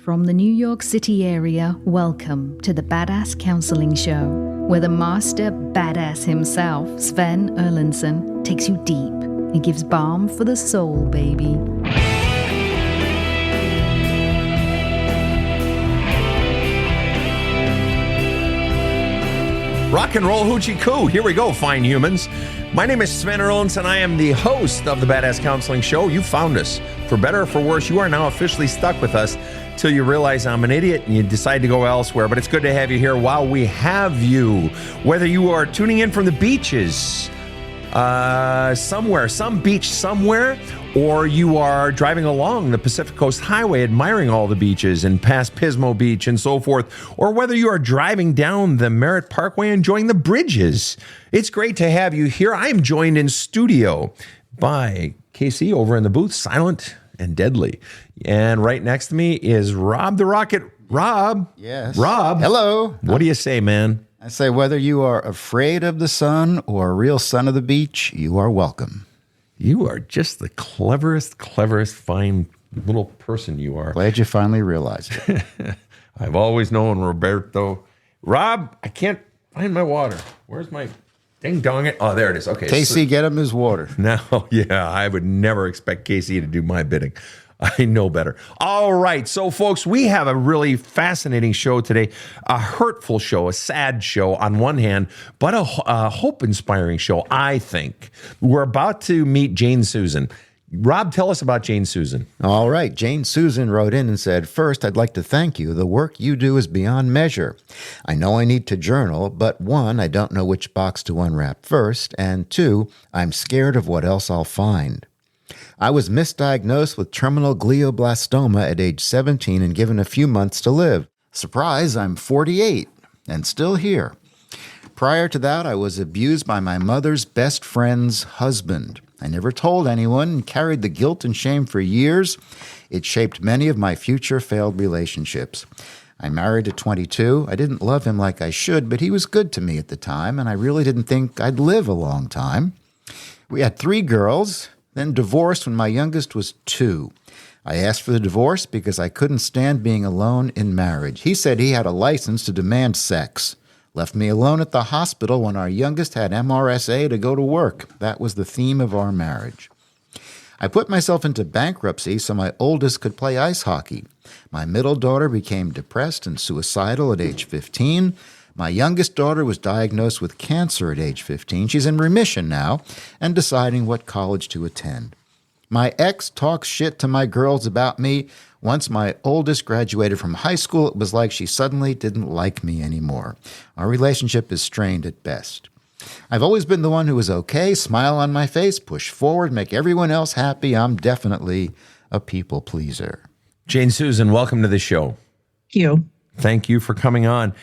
From the New York City area, welcome to the Badass Counseling Show, where the master badass himself, Sven Erlandson, takes you deep and gives balm for the soul, baby. Rock and roll hoochie coo. Here we go, fine humans. My name is Sven Erlandson. I am the host of the Badass Counseling Show. You found us. For better or for worse, you are now officially stuck with us till you realize I'm an idiot and you decide to go elsewhere. But it's good to have you here while we have you. Whether you are tuning in from the beaches, somewhere, some beach somewhere, or you are driving along the Pacific Coast Highway admiring all the beaches and past Pismo Beach and so forth, or whether you are driving down the Merritt Parkway enjoying the bridges. It's great to have you here. I am joined in studio by Casey over in the booth, silent and deadly. And right next to me is Rob the Rocket. Rob. Yes. Rob. Hello. What do you say, man? I say whether you are afraid of the sun or a real son of the beach, you are welcome. You are just the cleverest, fine little person you are. Glad you finally realized it. I've always known, Roberto. Rob, I can't find my water. Where's my ding dong it? Oh, there it is. Okay. Casey, get him his water. No, yeah, I would never expect Casey to do my bidding. I know better. All right. So, folks, we have a really fascinating show today, a hurtful show, a sad show on one hand, but a hope-inspiring show, I think. We're about to meet Jane Susan. Rob, tell us about Jane Susan. All right. Jane Susan wrote in and said, "First, I'd like to thank you. The work you do is beyond measure. I know I need to journal, but one, I don't know which box to unwrap first, and two, I'm scared of what else I'll find. I was misdiagnosed with terminal glioblastoma at age 17 and given a few months to live. Surprise, I'm 48 and still here. Prior to that, I was abused by my mother's best friend's husband. I never told anyone and carried the guilt and shame for years. It shaped many of my future failed relationships. I married at 22. I didn't love him like I should, but he was good to me at the time, and I really didn't think I'd live a long time. We had 3 girls, then divorced when my youngest was 2. I asked for the divorce because I couldn't stand being alone in marriage. He said he had a license to demand sex. Left me alone at the hospital when our youngest had MRSA to go to work. That was the theme of our marriage. I put myself into bankruptcy so my oldest could play ice hockey. My middle daughter became depressed and suicidal at age 15. My youngest daughter was diagnosed with cancer at age 15. She's in remission now and deciding what college to attend. My ex talks shit to my girls about me. Once my oldest graduated from high school, it was like she suddenly didn't like me anymore. Our relationship is strained at best. I've always been the one who was okay, smile on my face, push forward, make everyone else happy. I'm definitely a people pleaser." Jane Susan, welcome to the show. Thank you. Thank you for coming on.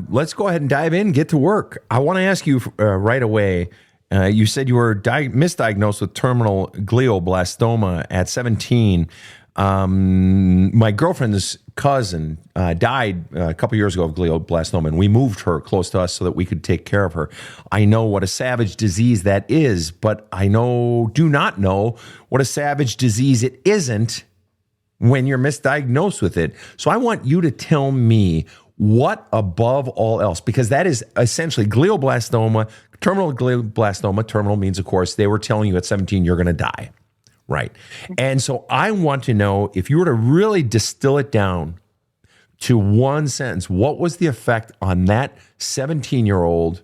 Let's go ahead and dive in, get to work. I want to ask you right away, you said you were misdiagnosed with terminal glioblastoma at 17. My girlfriend's cousin died a couple years ago of glioblastoma, and we moved her close to us so that we could take care of her. I know what a savage disease that is, but I do not know what a savage disease it isn't when you're misdiagnosed with it. So I want you to tell me what above all else, because that is essentially glioblastoma, terminal glioblastoma. Terminal means, of course, they were telling you at 17 you're going to die, right? And so I want to know, if you were to really distill it down to one sentence, what was the effect on that 17-year-old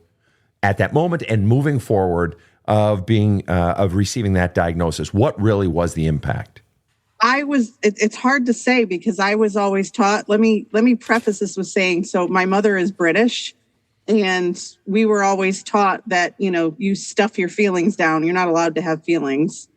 at that moment and moving forward of receiving that diagnosis? What really was the impact? It's hard to say because I was always taught, let me preface this with saying, so my mother is British, and we were always taught that, you stuff your feelings down. You're not allowed to have feelings.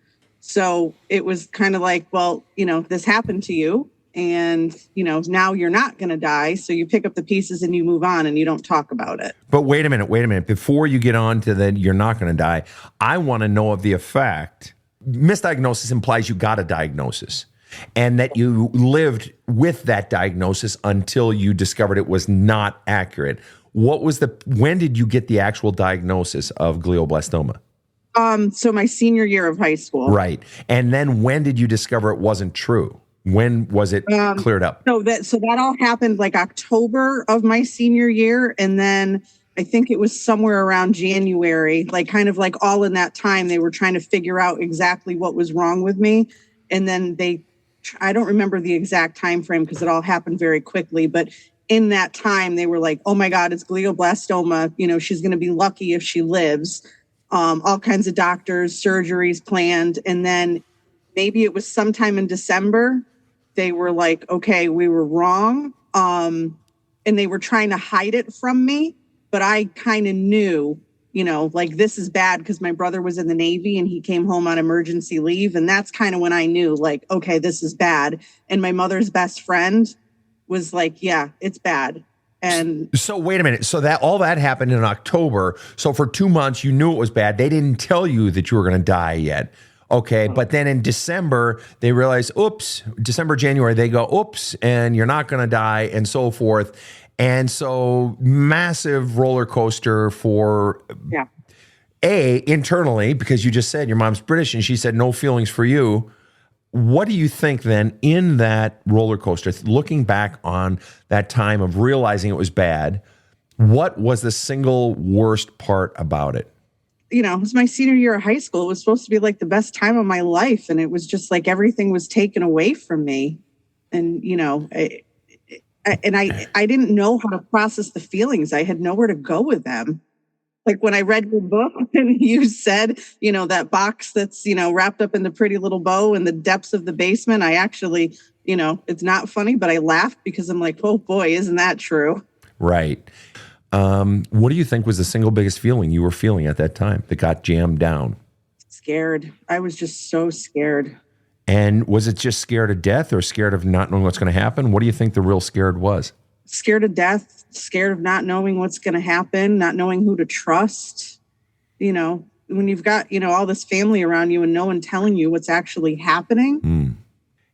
So it was kind of like, well, this happened to you and, now you're not going to die. So you pick up the pieces and you move on and you don't talk about it. But wait a minute. Before you get on to that, you're not going to die. I want to know of the effect. Misdiagnosis implies you got a diagnosis and that you lived with that diagnosis until you discovered it was not accurate. When did you get the actual diagnosis of glioblastoma? So my senior year of high school. Right. And then when did you discover it wasn't true? When was it cleared up? So that all happened like October of my senior year. And then I think it was somewhere around January, like kind of like all in that time, they were trying to figure out exactly what was wrong with me. And then I don't remember the exact time frame because it all happened very quickly. But in that time, they were like, oh my God, it's glioblastoma. You know, she's going to be lucky if she lives. All kinds of doctors, surgeries planned. And then maybe it was sometime in December. They were like, okay, we were wrong. And they were trying to hide it from me. But I kind of knew, you know, like this is bad because my brother was in the Navy and he came home on emergency leave. And that's kind of when I knew, like, okay, this is bad. And my mother's best friend was like, yeah, it's bad. And so wait a minute. So that all that happened in October. So for 2 months, you knew it was bad. They didn't tell you that you were going to die yet. Okay. But then in December, they realize, oops, December, January, they go, oops, and you're not going to die and so forth. And so massive roller coaster for internally, because you just said your mom's British and she said no feelings for you. What do you think then in that roller coaster, looking back on that time of realizing it was bad, what was the single worst part about it? You know, it was my senior year of high school. It was supposed to be like the best time of my life. And it was just like everything was taken away from me. And, you know, I didn't know how to process the feelings. I had nowhere to go with them. Like when I read your book and you said, you know, that box that's, you know, wrapped up in the pretty little bow in the depths of the basement, I actually, you know, it's not funny, but I laughed because I'm like, oh boy, isn't that true? Right. What do you think was the single biggest feeling you were feeling at that time that got jammed down? Scared. I was just so scared. And was it just scared of death or scared of not knowing what's going to happen? What do you think the real scared was? Scared of death, scared of not knowing what's going to happen, not knowing who to trust. You know, when you've got, you know, all this family around you and no one telling you what's actually happening.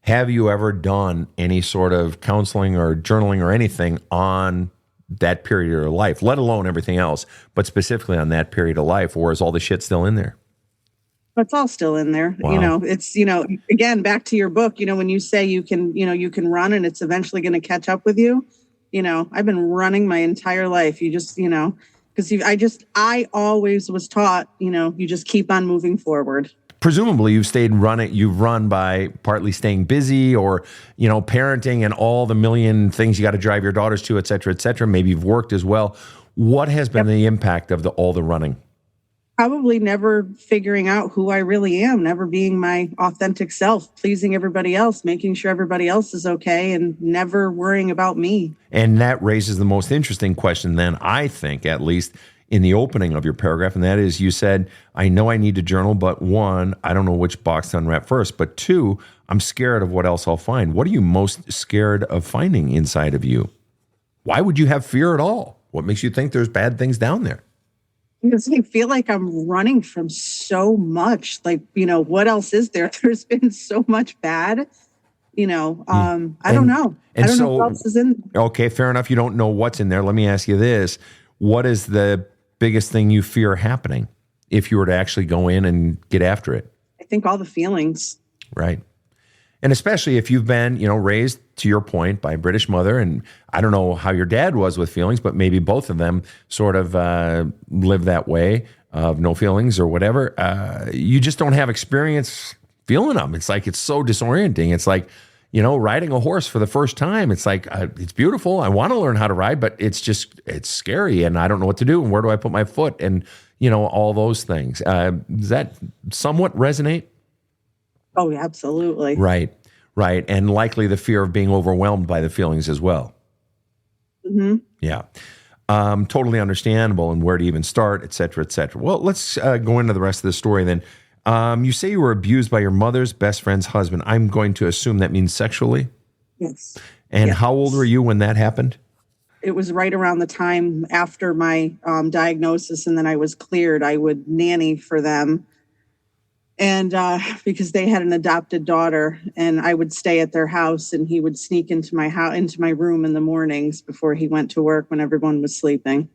Have you ever done any sort of counseling or journaling or anything on that period of your life, let alone everything else, but specifically on that period of life, or is all the shit still in there? It's all still in there. Wow. You know, it's, you know, again, back to your book, you know, when you say you can, you know, you can run and it's eventually going to catch up with you, you know, I've been running my entire life. You just, you know, because I always was taught, you know, you just keep on moving forward. Presumably you've run by partly staying busy or, you know, parenting and all the million things you got to drive your daughters to, et cetera, et cetera. Maybe you've worked as well. What has been the impact of all the running? Probably never figuring out who I really am, never being my authentic self, pleasing everybody else, making sure everybody else is okay, and never worrying about me. And that raises the most interesting question then, I think, at least in the opening of your paragraph, and that is you said, I know I need to journal, but one, I don't know which box to unwrap first, but two, I'm scared of what else I'll find. What are you most scared of finding inside of you? Why would you have fear at all? What makes you think there's bad things down there? Because I feel like I'm running from so much. Like, you know, what else is there? There's been so much bad, you know. I don't know. I don't know what else is in there. Okay, fair enough. You don't know what's in there. Let me ask you this. What is the biggest thing you fear happening if you were to actually go in and get after it? I think all the feelings. Right. And especially if you've been, you know, raised, to your point, by a British mother, and I don't know how your dad was with feelings, but maybe both of them sort of live that way of no feelings or whatever. You just don't have experience feeling them. It's like, it's so disorienting. It's like, you know, riding a horse for the first time. It's like, it's beautiful. I want to learn how to ride, but it's scary and I don't know what to do. And where do I put my foot? And, you know, all those things. Does that somewhat resonate? Oh, absolutely. Right. And likely the fear of being overwhelmed by the feelings as well. Mm-hmm. Yeah. Totally understandable, and where to even start, et cetera, et cetera. Well, let's go into the rest of the story then. You say you were abused by your mother's best friend's husband. I'm going to assume that means sexually? Yes. And how old were you when that happened? It was right around the time after my diagnosis, and then I was cleared. I would nanny for them. And because they had an adopted daughter, and I would stay at their house, and he would sneak into my room in the mornings before he went to work when everyone was sleeping.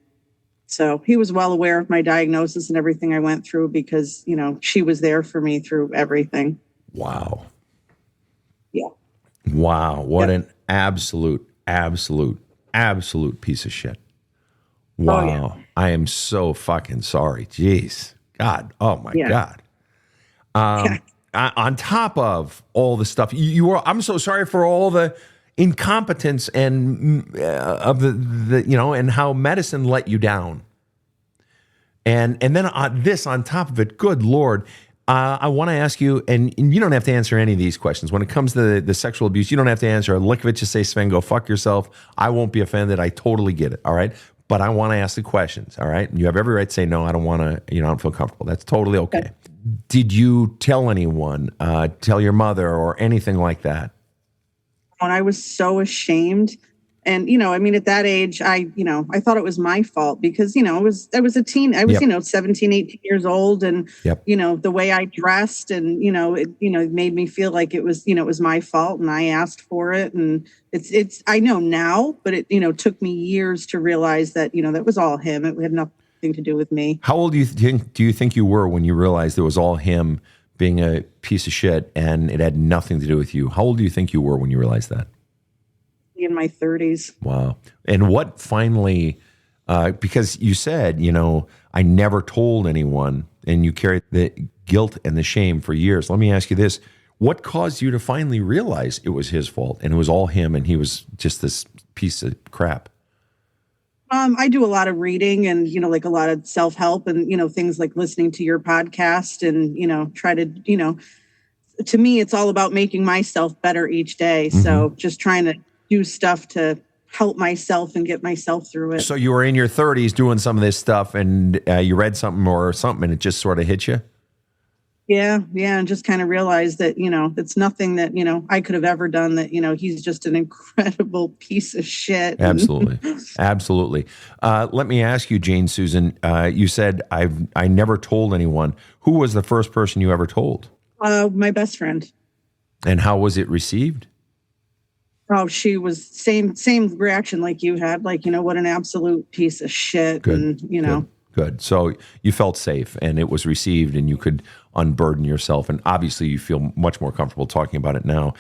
So he was well aware of my diagnosis and everything I went through because, you know, she was there for me through everything. Wow. Yeah. Wow. What an absolute piece of shit. Wow. Oh, yeah. I am so fucking sorry. Jeez. God. Oh my God. On top of all the stuff I'm so sorry for all the incompetence and of the and how medicine let you down. And then on top of it, good Lord, I want to ask you, and you don't have to answer any of these questions. When it comes to the sexual abuse, you don't have to answer a lick of it. Just say, Sven, go fuck yourself. I won't be offended. I totally get it. All right. But I want to ask the questions. All right. You have every right to say, no, I don't want to, I don't feel comfortable. That's totally okay. Did you tell anyone, tell your mother or anything like that? When I was so ashamed. And, at that age, I thought it was my fault because, I was a teen. I was, 17, 18 years old. And, the way I dressed and, it made me feel like it was, it was my fault and I asked for it. And I know now, but it, took me years to realize that, that was all him. It had nothing to do with me. How old do you think you were when you realized it was all him being a piece of shit and it had nothing to do with you? How old do you think you were when you realized that? In my 30s. Wow. And what finally, because you said, I never told anyone, and you carried the guilt and the shame for years. Let me ask you this. What caused you to finally realize it was his fault and it was all him and he was just this piece of crap? I do a lot of reading and, like a lot of self-help and, things like listening to your podcast and, try to, to me, it's all about making myself better each day. Mm-hmm. So just trying to do stuff to help myself and get myself through it. So you were in your 30s doing some of this stuff and you read something and it just sort of hit you? Yeah. And just kind of realized that, it's nothing that, I could have ever done, that, he's just an incredible piece of shit. Absolutely. Absolutely. Let me ask you, Jane Susan, you said, I never told anyone. Who was the first person you ever told? My best friend. And how was it received? Oh, she was same reaction like you had, like, what an absolute piece of shit. Good, and, Good. So you felt safe and it was received and you could unburden yourself. And obviously you feel much more comfortable talking about it now.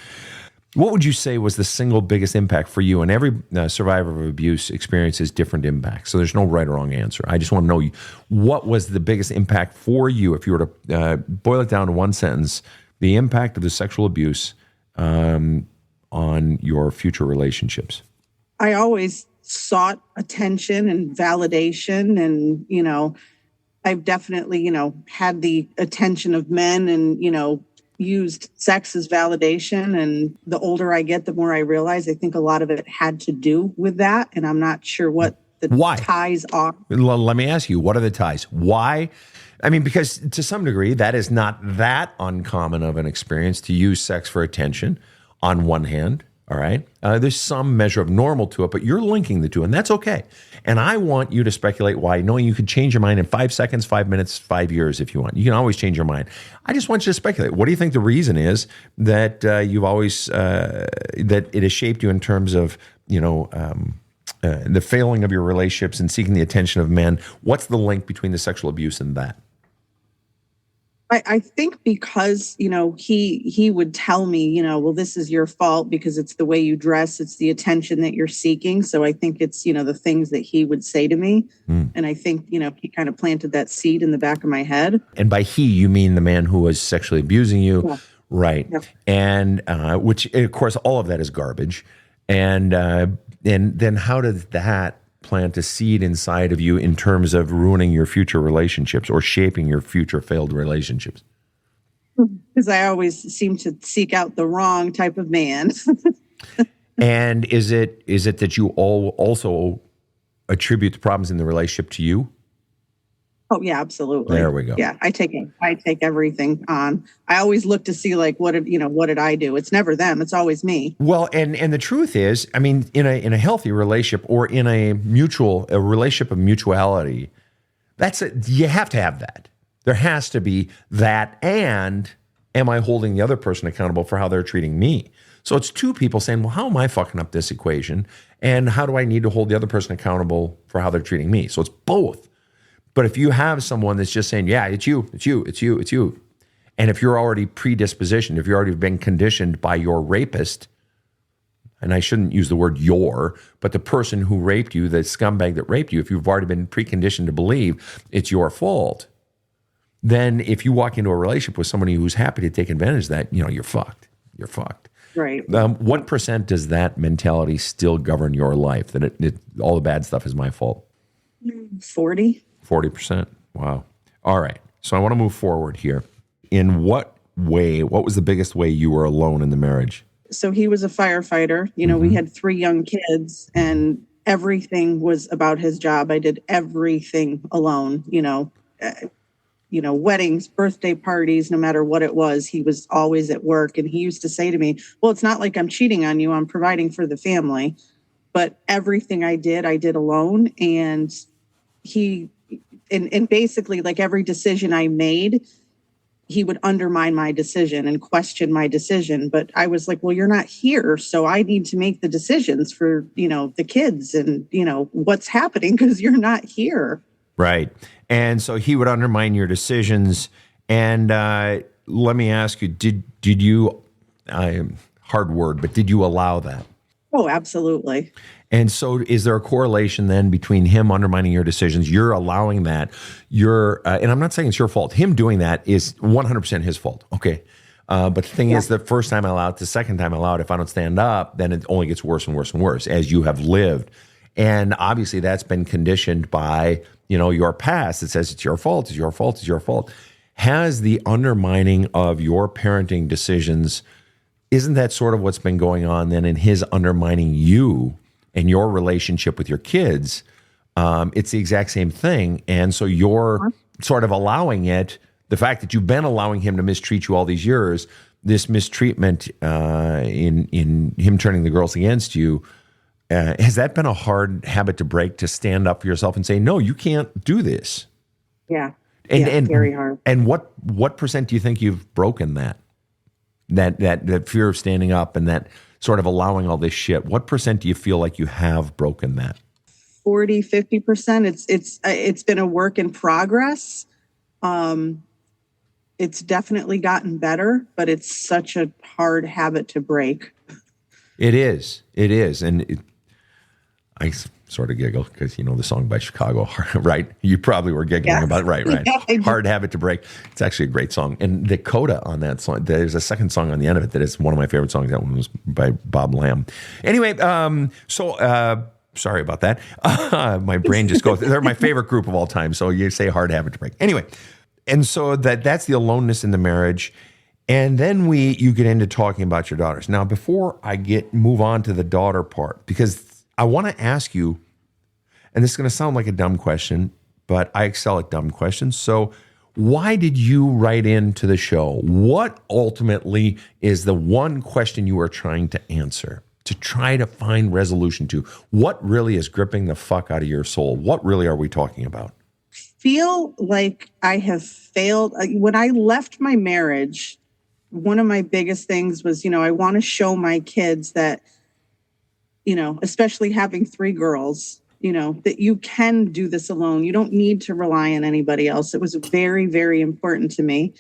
What would you say was the single biggest impact for you? And every survivor of abuse experiences different impacts. So there's no right or wrong answer. I just want to know what was the biggest impact for you, if you were to boil it down to one sentence, the impact of the sexual abuse on your future relationships? I always sought attention and validation. And, I've definitely, had the attention of men and, used sex as validation. And the older I get, the more I realize I think a lot of it had to do with that. And I'm not sure what the ties are. Let me ask you, what are the ties? Why? I mean, because to some degree, that is not that uncommon of an experience to use sex for attention on one hand. All right. There's some measure of normal to it, but you're linking the two, and that's okay. And I want you to speculate why, knowing you could change your mind in 5 seconds, 5 minutes, 5 years if you want. You can always change your mind. I just want you to speculate. What do you think the reason is that you've always that it has shaped you in terms of the failing of your relationships and seeking the attention of men? What's the link between the sexual abuse and that? I think because, he would tell me, well, this is your fault because it's the way you dress. It's the attention that you're seeking. So I think it's, the things that he would say to me. And I think, he kind of planted that seed in the back of my head. And by he, you mean the man who was sexually abusing you. Yeah. Right. Yeah. And which, of course, all of that is garbage. And then how does that plant a seed inside of you in terms of ruining your future relationships or shaping your future failed relationships? Because I always seem to seek out the wrong type of man. And is it that you all also attribute the problems in the relationship to you? Oh yeah, absolutely. There we go. Yeah, I take everything on. I always look to see like what did I do? It's never them. It's always me. Well, and the truth is, I mean, in a healthy relationship or in a relationship of mutuality, you have to have that. There has to be that. And am I holding the other person accountable for how they're treating me? So it's two people saying, well, how am I fucking up this equation? And how do I need to hold the other person accountable for how they're treating me? So it's both. But if you have someone that's just saying, yeah, it's you, and if you're already predispositioned, if you've already been conditioned by your rapist and I shouldn't use the word your, but the person who raped you, the scumbag that raped you, if you've already been preconditioned to believe it's your fault, then if you walk into a relationship with somebody who's happy to take advantage of that, you're fucked. You're fucked. Right. What percent does that mentality still govern your life, that all the bad stuff is my fault? 40. 40%. Wow. All right. So I want to move forward here. In what was the biggest way you were alone in the marriage? So he was a firefighter. We had 3 young kids, and everything was about his job. I did everything alone, weddings, birthday parties, no matter what it was, he was always at work. And he used to say to me, well, it's not like I'm cheating on you. I'm providing for the family. But everything I did alone. And and basically, like, every decision I made, he would undermine my decision and question my decision. But I was like, well, you're not here, so I need to make the decisions for, the kids and, what's happening because you're not here. Right. And so he would undermine your decisions. And let me ask you, did you, hard word, but did you allow that? Oh, absolutely. And so is there a correlation then between him undermining your decisions, you're allowing that, and I'm not saying it's your fault. Him doing that is 100% his fault. Okay. But the thing is, the first time I allow it, the second time I allow it, if I don't stand up, then it only gets worse and worse and worse as you have lived. And obviously that's been conditioned by, your past. It says it's your fault, it's your fault, it's your fault. Has the undermining of your parenting decisions, isn't that sort of what's been going on then in his undermining you and your relationship with your kids? It's the exact same thing. And so you're sort of allowing it, the fact that you've been allowing him to mistreat you all these years, this mistreatment in him turning the girls against you, has that been a hard habit to break, to stand up for yourself and say, no, you can't do this? Yeah. And very hard. And what percent do you think you've broken that fear of standing up and that sort of allowing all this shit? What percent do you feel like you have broken that? 40, 50%. It's been a work in progress. It's definitely gotten better, but it's such a hard habit to break. It is. And I sort of giggle because, the song by Chicago, right? You probably were giggling about it. Right. Yeah, Hard habit to break. It's actually a great song. And the coda on that song, there's a second song on the end of it that is one of my favorite songs. That one was by Bob Lamb. Anyway, sorry about that. My brain just goes, they're my favorite group of all time. So you say hard habit to break. Anyway, and so that's the aloneness in the marriage. And then you get into talking about your daughters. Now, before I move on to the daughter part, because I want to ask you, and this is going to sound like a dumb question, but I excel at dumb questions. So why did you write into the show? What ultimately is the one question you are trying to answer, to try to find resolution to? What really is gripping the fuck out of your soul? What really are we talking about? Feel like I have failed. When I left my marriage, one of my biggest things was, I want to show my kids that, especially having 3 girls, that you can do this alone. You don't need to rely on anybody else. It was very, very important to me.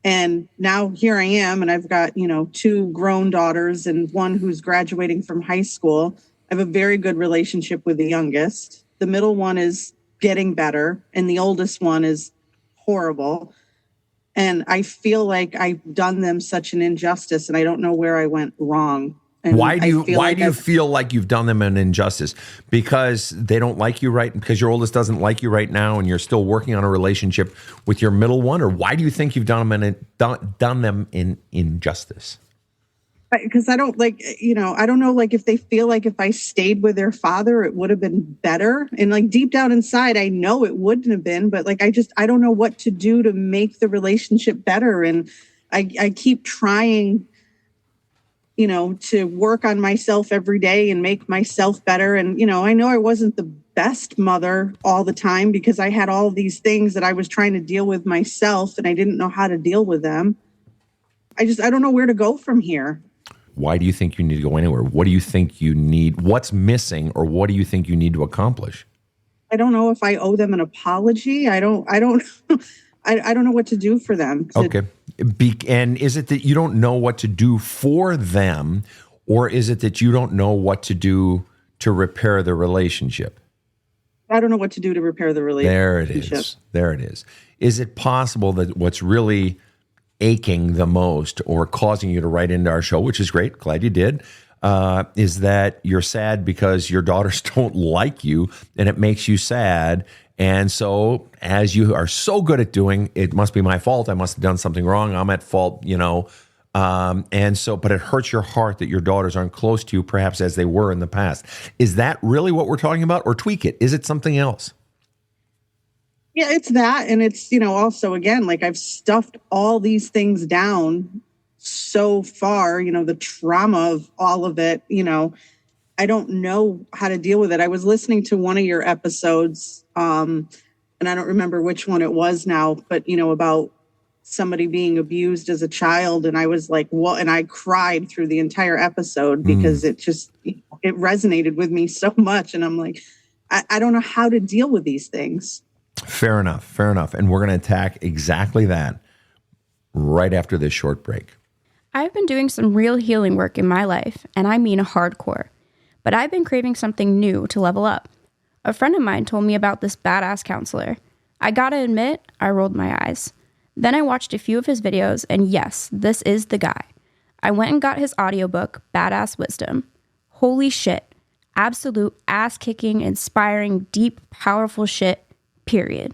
And now here I am, and I've got, 2 grown daughters and one who's graduating from high school. I have a very good relationship with the youngest. The middle one is getting better, and the oldest one is horrible. And I feel like I've done them such an injustice, and I don't know where I went wrong. And why do you feel like you've done them an injustice? Because they don't like you, right? Because your oldest doesn't like you right now, and you're still working on a relationship with your middle one? Or why do you think you've done them an injustice? Because I don't I don't know, if they feel like if I stayed with their father, it would have been better. And deep down inside, I know it wouldn't have been, but I don't know what to do to make the relationship better. And I keep trying, to work on myself every day and make myself better. And, I know I wasn't the best mother all the time because I had all these things that I was trying to deal with myself and I didn't know how to deal with them. I don't know where to go from here. Why do you think you need to go anywhere? What do you think you need? What's missing, or what do you think you need to accomplish? I don't know if I owe them an apology. I don't know what to do for them. Okay. And is it that you don't know what to do for them, Or is it that you don't know what to do to repair the relationship? I don't know what to do to repair the relationship. There it is. There it is. Is it possible that what's really aching the most or causing you to write into our show, which is great, glad you did, is that you're sad because your daughters don't like you and it makes you sad. And so as you are so good at doing, it must be my fault. I must have done something wrong. I'm at fault, and so, but it hurts your heart that your daughters aren't close to you, perhaps as they were in the past. Is that really what we're talking about? Or tweak it? Is it something else? Yeah, it's that. And it's, also, again, like I've stuffed all these things down so far, the trauma of all of it, I don't know how to deal with it. I was listening to one of your episodes, and I don't remember which one it was now, but, about somebody being abused as a child. And I was like, what? And I cried through the entire episode because it resonated with me so much. And I'm like, I don't know how to deal with these things. Fair enough. Fair enough. And we're going to attack exactly that right after this short break. I've been doing some real healing work in my life, and I mean hardcore. But I've been craving something new to level up. A friend of mine told me about this badass counselor. I gotta admit, I rolled my eyes. Then I watched a few of his videos, and yes, this is the guy. I went and got his audiobook, Badass Wisdom. Holy shit. Absolute ass-kicking, inspiring, deep, powerful shit, period.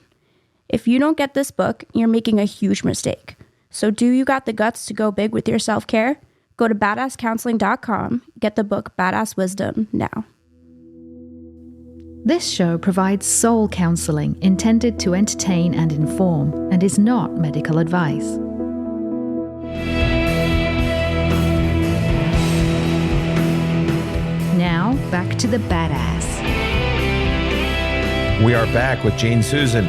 If you don't get this book, you're making a huge mistake. So do you got the guts to go big with your self-care? Go to badasscounseling.com, get the book Badass Wisdom now. This show provides soul counseling intended to entertain and inform and is not medical advice. Now, back to the badass. We are back with Jane Susan.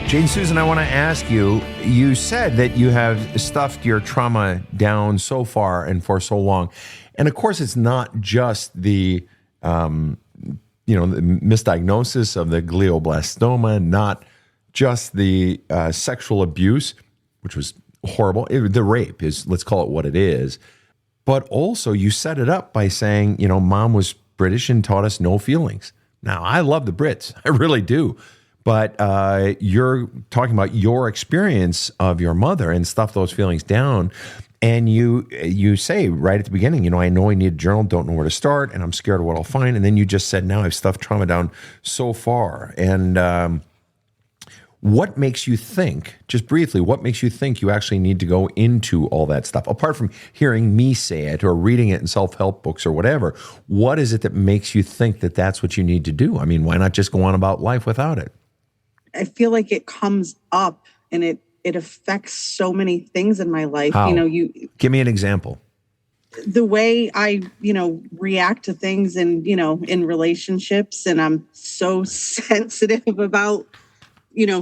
Jane Susan, I want to ask you, you said that you have stuffed your trauma down so far and for so long. And of course, it's not just the the misdiagnosis of the glioblastoma, not just the sexual abuse, which was horrible. The rape is, let's call it what it is. But also you set it up by saying, mom was British and taught us no feelings. Now, I love the Brits. I really do. But you're talking about your experience of your mother and stuff those feelings down. And you say right at the beginning, I know I need a journal, don't know where to start, and I'm scared of what I'll find. And then you just said, now I've stuffed trauma down so far. And what makes you think, just briefly, what makes you think you actually need to go into all that stuff? Apart from hearing me say it or reading it in self-help books or whatever, what is it that makes you think that that's what you need to do? I mean, why not just go on about life without it? I feel like it comes up and it affects so many things in my life. How? Give me an example. The way I, react to things and, in relationships, and I'm so sensitive about,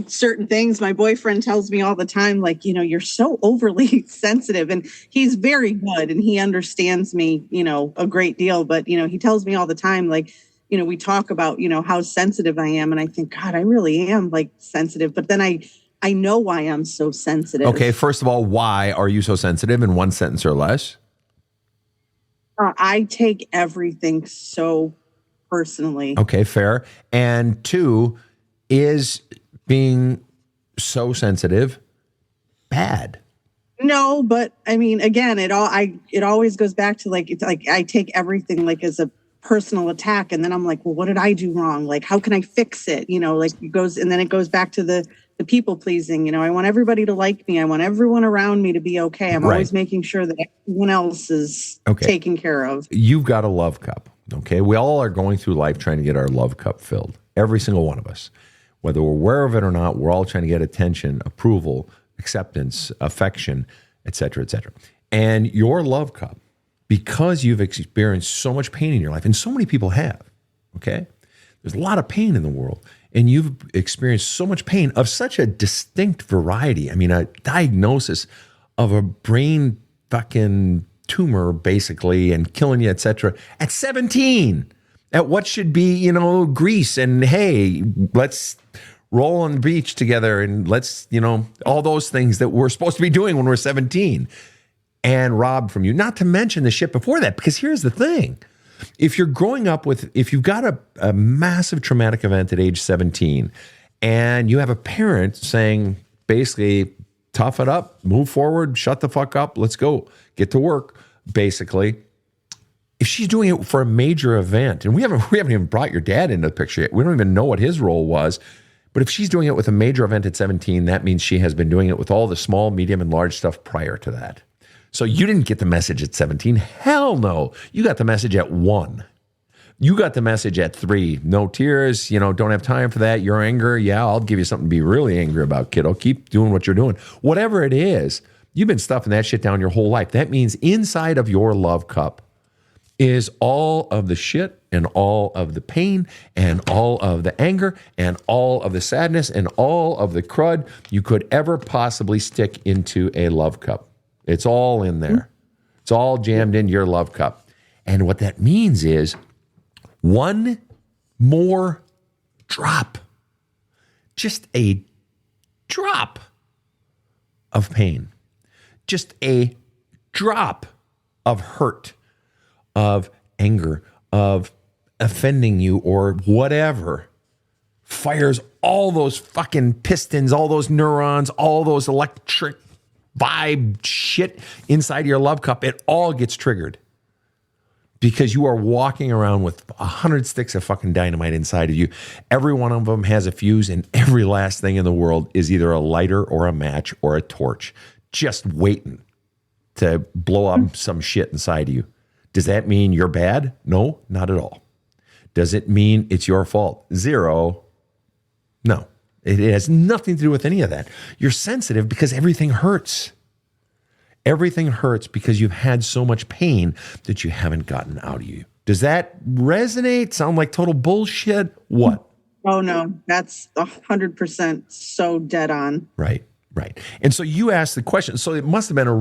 certain things. My boyfriend tells me all the time, like, you're so overly sensitive, and he's very good and he understands me, a great deal. But, he tells me all the time, like, we talk about, how sensitive I am. And I think, God, I really am like sensitive. But then I know why I'm so sensitive. Okay, first of all, why are you so sensitive in one sentence or less? I take everything so personally. Okay, fair. And two, is being so sensitive bad? No, but I mean, again, it always goes back to like, it's like I take everything like as a personal attack, and then I'm like, well, what did I do wrong? Like, how can I fix it? Like it goes, and then it goes back to the people pleasing. I want everybody to like me. I want everyone around me to be okay. I'm always making sure that everyone else is taken care of. You've got a love cup. Okay. We all are going through life trying to get our love cup filled. Every single one of us, whether we're aware of it or not, we're all trying to get attention, approval, acceptance, affection, et cetera, et cetera. And your love cup, because you've experienced so much pain in your life, and so many people have, okay? There's a lot of pain in the world, and you've experienced so much pain of such a distinct variety. I mean, a diagnosis of a brain fucking tumor, basically, and killing you, et cetera, at 17, at what should be, Greece, and hey, let's roll on the beach together, and let's, all those things that we're supposed to be doing when we're 17. and robbed from you. Not to mention the shit before that, because here's the thing. If you've got a massive traumatic event at age 17 and you have a parent saying, basically, tough it up, move forward, shut the fuck up, let's go, get to work, basically. If she's doing it for a major event, and we haven't even brought your dad into the picture yet, we don't even know what his role was, but if she's doing it with a major event at 17, that means she has been doing it with all the small, medium, and large stuff prior to that. So you didn't get the message at 17. Hell no. You got the message at 1. You got the message at 3. No tears, don't have time for that. Your anger, yeah, I'll give you something to be really angry about, kiddo. Keep doing what you're doing. Whatever it is, you've been stuffing that shit down your whole life. That means inside of your love cup is all of the shit and all of the pain and all of the anger and all of the sadness and all of the crud you could ever possibly stick into a love cup. It's all in there. It's all jammed into your love cup. And what that means is one more drop, just a drop of pain, just a drop of hurt, of anger, of offending you or whatever, fires all those fucking pistons, all those neurons, all those electric vibe shit inside your love cup. It all gets triggered because you are walking around with 100 sticks of fucking dynamite inside of you. Every one of them has a fuse, and every last thing in the world is either a lighter or a match or a torch, just waiting to blow up some shit inside of you. Does that mean you're bad? No, not at all. Does it mean it's your fault? 0. No. It has nothing to do with any of that. You're sensitive because everything hurts. Everything hurts because you've had so much pain that you haven't gotten out of you. Does that resonate? Sound like total bullshit? What? Oh, no. That's 100% so dead on. Right. And so you asked the question. So it must have been a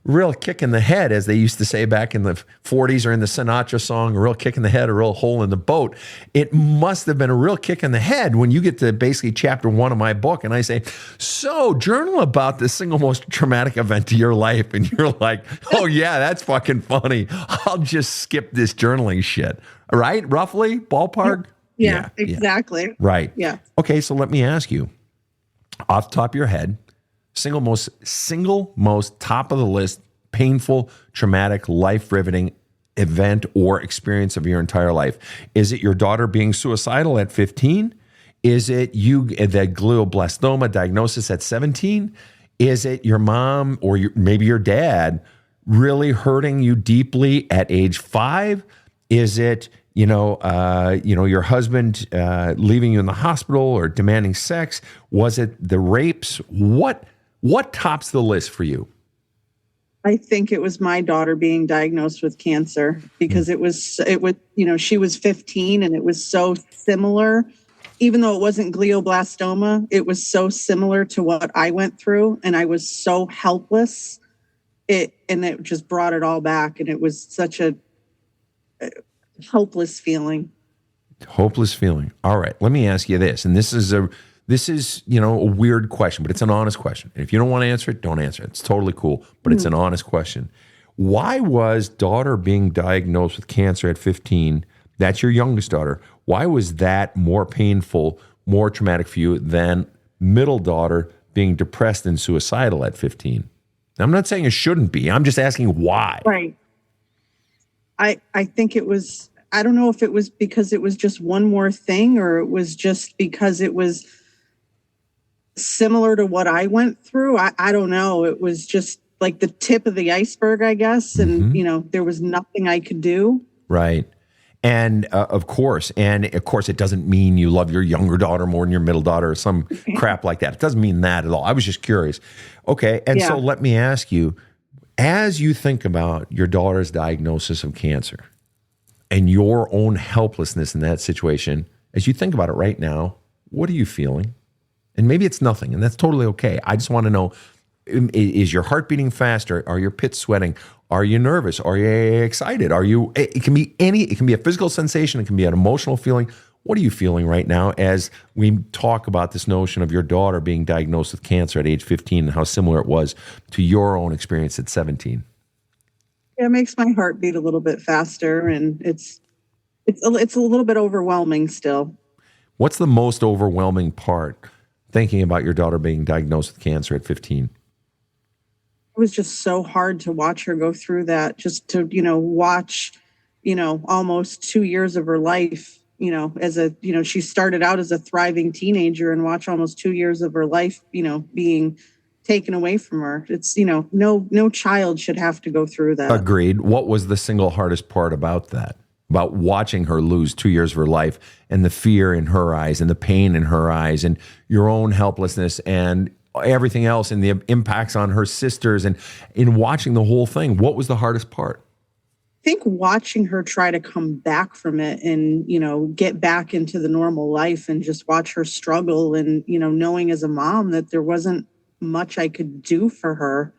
real kick in the head, as they used to say back in the 40s or in the Sinatra song, a real kick in the head, a real hole in the boat. It must have been a real kick in the head when you get to basically chapter 1 of my book and I say, so journal about the single most traumatic event of your life. And you're like, oh yeah, that's fucking funny. I'll just skip this journaling shit. Right? Roughly? Ballpark? Yeah, exactly. Yeah. Right. Yeah. Okay, so let me ask you, off the top of your head, single most top of the list, painful, traumatic, life-riveting event or experience of your entire life. Is it your daughter being suicidal at 15? Is it the glioblastoma diagnosis at 17? Is it your mom or maybe your dad really hurting you deeply at age 5? Is it your husband leaving you in the hospital or demanding sex? Was it the rapes? What tops the list for you? I think it was my daughter being diagnosed with cancer because it was, she was 15 and it was so similar, even though it wasn't glioblastoma, it was so similar to what I went through and I was so helpless. It just brought it all back. And it was such a hopeless feeling. Hopeless feeling. All right. Let me ask you this. And this is a weird question, but it's an honest question. And if you don't want to answer it, don't answer it. It's totally cool, but it's an honest question. Why was daughter being diagnosed with cancer at 15? That's your youngest daughter. Why was that more painful, more traumatic for you than middle daughter being depressed and suicidal at 15? I'm not saying it shouldn't be. I'm just asking why. Right. I think it was, I don't know if it was because it was just one more thing or it was just because it was similar to what I went through. I don't know. It was just like the tip of the iceberg, I guess. And, there was nothing I could do. Right. And of course, it doesn't mean you love your younger daughter more than your middle daughter or some crap like that. It doesn't mean that at all. I was just curious. Okay. And so let me ask you, as you think about your daughter's diagnosis of cancer and your own helplessness in that situation, as you think about it right now, what are you feeling? And maybe it's nothing, and that's totally okay. I just want to know, is your heart beating faster? Are your pits sweating? Are you nervous? Are you excited? It can be a physical sensation. It can be an emotional feeling. What are you feeling right now as we talk about this notion of your daughter being diagnosed with cancer at age 15 and how similar it was to your own experience at 17? It makes my heart beat a little bit faster, and it's a little bit overwhelming still. What's the most overwhelming part thinking about your daughter being diagnosed with cancer at 15? It was just so hard to watch her go through that, just to, watch, almost 2 years of her life, she started out as a thriving teenager, and watch almost 2 years of her life, being taken away from her. It's, no child should have to go through that. Agreed. What was the single hardest part about that? About watching her lose 2 years of her life, and the fear in her eyes and the pain in her eyes and your own helplessness and everything else and the impacts on her sisters, and in watching the whole thing, what was the hardest part? I think watching her try to come back from it and, get back into the normal life, and just watch her struggle, and, knowing as a mom that there wasn't much I could do for her.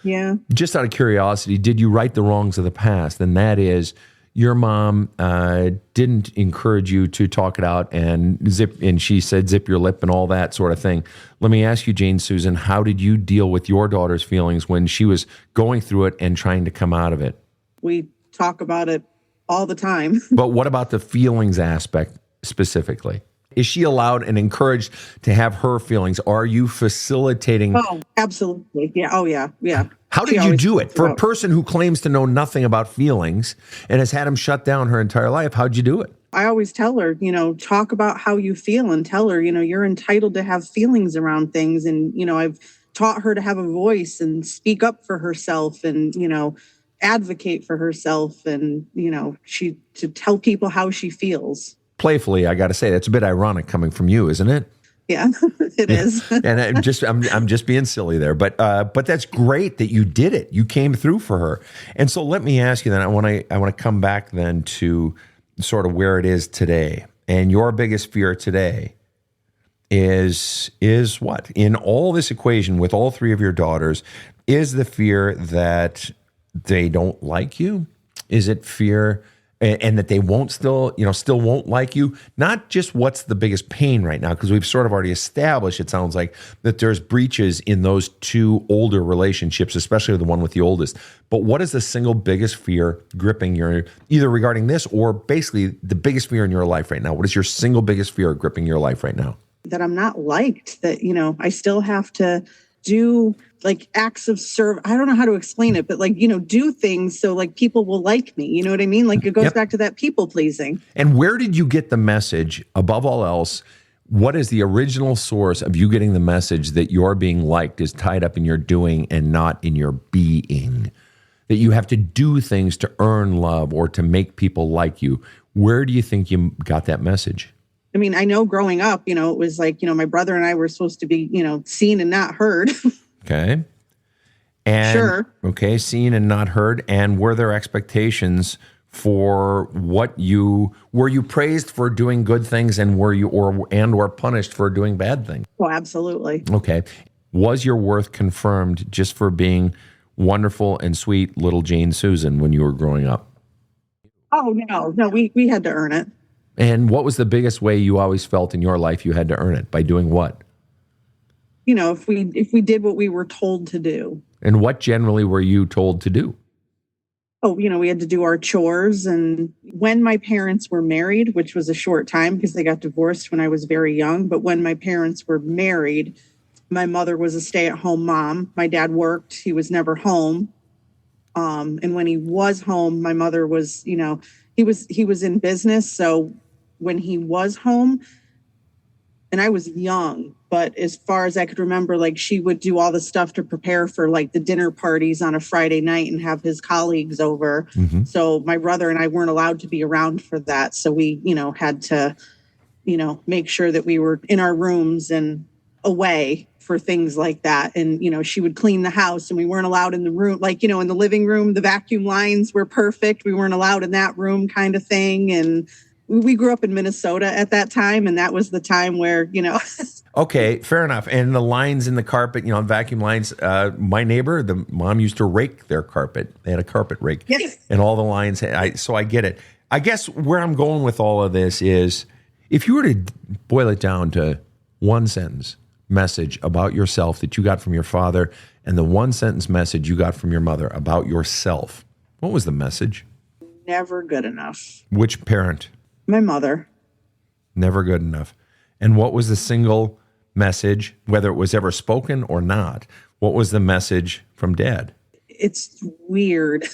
Yeah. Just out of curiosity, did you right the wrongs of the past? And that is, your mom didn't encourage you to talk it out and she said zip your lip and all that sort of thing. Let me ask you, Jane Susan, how did you deal with your daughter's feelings when she was going through it and trying to come out of it? We talk about it all the time. But what about the feelings aspect specifically? Is she allowed and encouraged to have her feelings? Are you facilitating? Oh, absolutely. Yeah. Oh, yeah. Yeah. How did you do it? For a person who claims to know nothing about feelings and has had them shut down her entire life, how'd you do it? I always tell her, talk about how you feel, and tell her, you're entitled to have feelings around things. And, I've taught her to have a voice and speak up for herself, and, advocate for herself, and, to tell people how she feels. Playfully, I got to say, that's a bit ironic coming from you, isn't it? Yeah, it is. And I'm just being silly there, but that's great that you did it. You came through for her. And so let me ask you then. I want to come back then to sort of where it is today. And your biggest fear today is what? In all this equation with all three of your daughters, is the fear that they don't like you? Is it fear and that they still won't like you? Not just what's the biggest pain right now, because we've sort of already established, it sounds like, that there's breaches in those two older relationships, especially the one with the oldest. But what is the single biggest fear gripping either regarding this or basically the biggest fear in your life right now? What is your single biggest fear gripping your life right now? That I'm not liked, that, I still have to do like acts of service. I don't know how to explain it, but do things so people will like me. You know what I mean? It goes back to that people pleasing. And where did you get the message above all else? What is the original source of you getting the message that your being liked is tied up in your doing and not in your being? That you have to do things to earn love or to make people like you. Where do you think you got that message? I mean, I know growing up, it was my brother and I were supposed to be, seen and not heard. Okay. And, sure. Okay, seen and not heard. And were there expectations for were you praised for doing good things, and were you or punished for doing bad things? Oh, absolutely. Okay. Was your worth confirmed just for being wonderful and sweet little Jane Susan when you were growing up? Oh, no, we had to earn it. And what was the biggest way you always felt in your life you had to earn it? By doing what? If we did what we were told to do. And what generally were you told to do? Oh, we had to do our chores. And when my parents were married, which was a short time because they got divorced when I was very young, but when my parents were married, my mother was a stay-at-home mom. My dad worked. He was never home. And when he was home, my mother was, he was in business. So when he was home, and I was young, but as far as I could remember, she would do all the stuff to prepare for the dinner parties on a Friday night and have his colleagues over. Mm-hmm. So my brother and I weren't allowed to be around for that. So we, had to, make sure that we were in our rooms and away for things like that. And, she would clean the house and we weren't allowed in the room, in the living room, the vacuum lines were perfect. We weren't allowed in that room kind of thing. And we grew up in Minnesota at that time, and that was the time where, Okay, fair enough. And the lines in the carpet, vacuum lines, my neighbor, the mom used to rake their carpet. They had a carpet rake. Yes. And all the lines, so I get it. I guess where I'm going with all of this is If you were to boil it down to one sentence message about yourself that you got from your father and the one sentence message you got from your mother about yourself, what was the message? Never good enough. Which parent? My mother. Never good enough. And what was the single message, whether it was ever spoken or not? What was the message from Dad? It's weird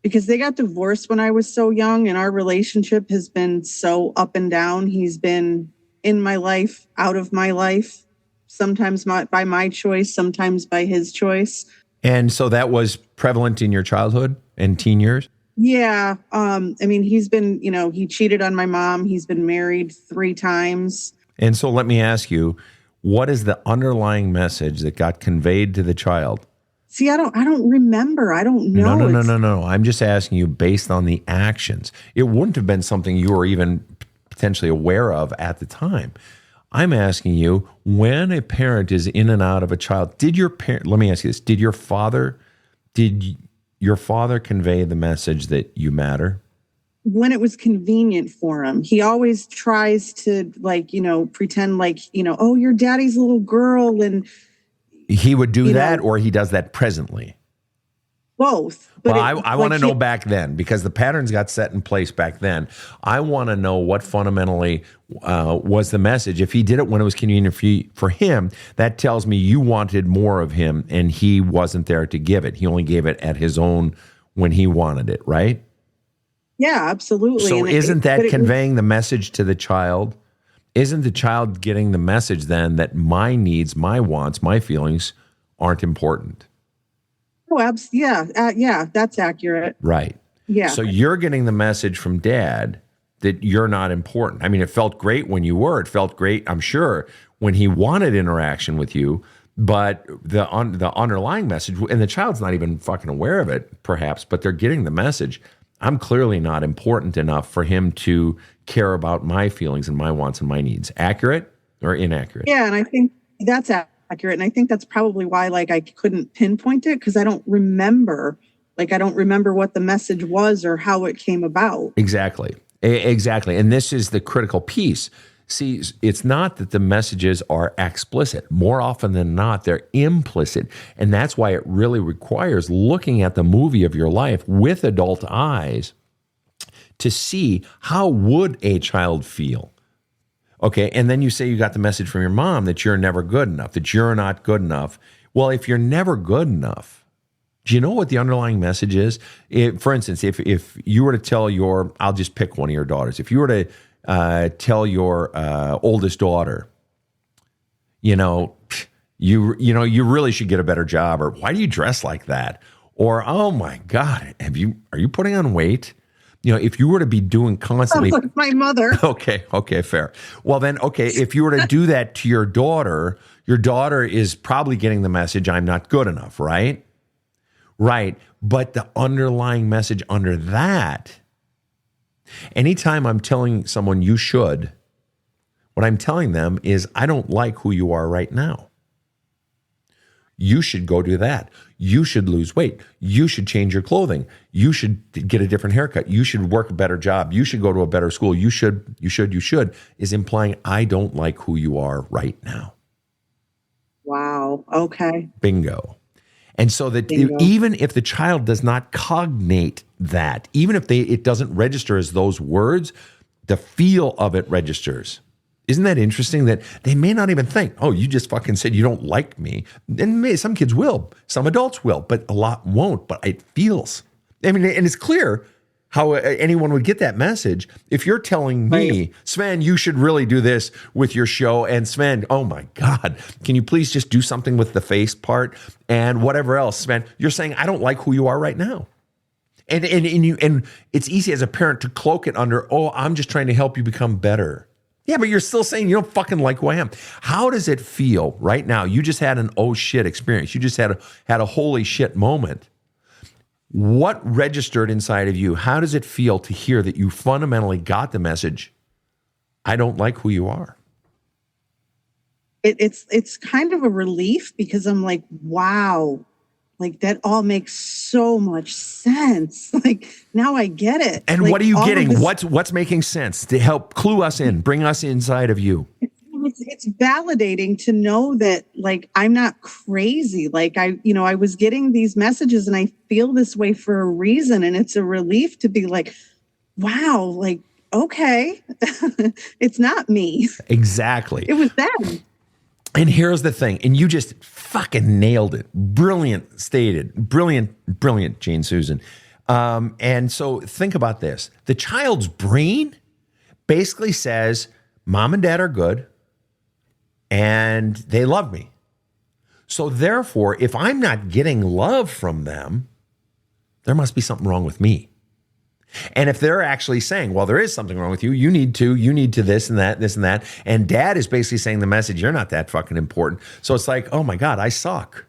because they got divorced when I was so young, and our relationship has been so up and down. He's been in my life, out of my life, sometimes by my choice, sometimes by his choice. And so that was prevalent in your childhood and teen years? Yeah. I mean, he's been, he cheated on my mom. He's been married 3 times. And so let me ask you, what is the underlying message that got conveyed to the child? See, I don't remember. I don't know. No. I'm just asking you based on the actions. It wouldn't have been something you were even potentially aware of at the time. I'm asking you, when a parent is in and out of a child, let me ask you this, did your father convey the message that you matter? When it was convenient for him. He always tries to pretend like, oh, you're daddy's little girl. And he would do that, or he does that presently? Both. But I want to know back then, because the patterns got set in place back then. I want to know what fundamentally was the message. If he did it when it was convenient for him, that tells me you wanted more of him and he wasn't there to give it. He only gave it at his own when he wanted it, right? Yeah, absolutely. So isn't that conveying the message to the child? Isn't the child getting the message then that my needs, my wants, my feelings aren't important? Oh, yeah, that's accurate. Right. Yeah. So you're getting the message from Dad that you're not important. I mean, it felt great when you were. It felt great, I'm sure, when he wanted interaction with you. But the underlying message, and the child's not even fucking aware of it, perhaps, but they're getting the message. I'm clearly not important enough for him to care about my feelings and my wants and my needs. Accurate or inaccurate? Yeah, and I think that's accurate. And I think that's probably why, I couldn't pinpoint it, because I don't remember. I don't remember what the message was or how it came about. Exactly. And this is the critical piece. See, it's not that the messages are explicit. More often than not, they're implicit. And that's why it really requires looking at the movie of your life with adult eyes to see how would a child feel. Okay, and then you say you got the message from your mom that you're never good enough, that you're not good enough. Well, if you're never good enough, do you know what the underlying message is? For instance, if you were to tell I'll just pick one of your daughters. If you were to tell your oldest daughter, you really should get a better job, or why do you dress like that? Or, oh my God, are you putting on weight? If you were to be doing constantly, Sounds like my mother. Okay, fair. Well then, if you were to do that to your daughter is probably getting the message, I'm not good enough, right? Right. But the underlying message under that, anytime I'm telling someone you should, what I'm telling them is I don't like who you are right now. You should go do that. You should lose weight. You should change your clothing. You should get a different haircut. You should work a better job. You should go to a better school. You should, is implying I don't like who you are right now. Wow. Okay. Bingo. And so that even if the child does not cognate that, even if it doesn't register as those words, the feel of it registers. Isn't that interesting that they may not even think, oh, you just fucking said you don't like me. And some kids will, some adults will, but a lot won't. But it feels, and it's clear how anyone would get that message. If you're telling me, Sven, you should really do this with your show, and Sven, oh my God, can you please just do something with the face part and whatever else, Sven, you're saying, I don't like who you are right now. And it's easy as a parent to cloak it under, oh, I'm just trying to help you become better. Yeah, but you're still saying you don't fucking like who I am. How does it feel right now? You just had an oh shit experience. You just had a holy shit moment. What registered inside of you? How does it feel to hear that you fundamentally got the message, I don't like who you are? It's kind of a relief, because I'm like, wow, like that all makes so much sense. Like now I get it. And like, what are you getting? This, What's making sense to help clue us in, bring us inside of you? it's validating to know that like I'm not crazy. Like I was getting these messages and I feel this way for a reason. And it's a relief to be like, wow, like, okay, it's not me. Exactly. It was them. And here's the thing, and you just fucking nailed it. Brilliant stated. Brilliant, Jane Susan. And so think about this. The child's brain basically says, Mom and Dad are good, and they love me. So therefore, if I'm not getting love from them, there must be something wrong with me. And if they're actually saying, well, there is something wrong with you, you need to this and that, and Dad is basically saying the message, you're not that fucking important. So it's like, oh my God, I suck.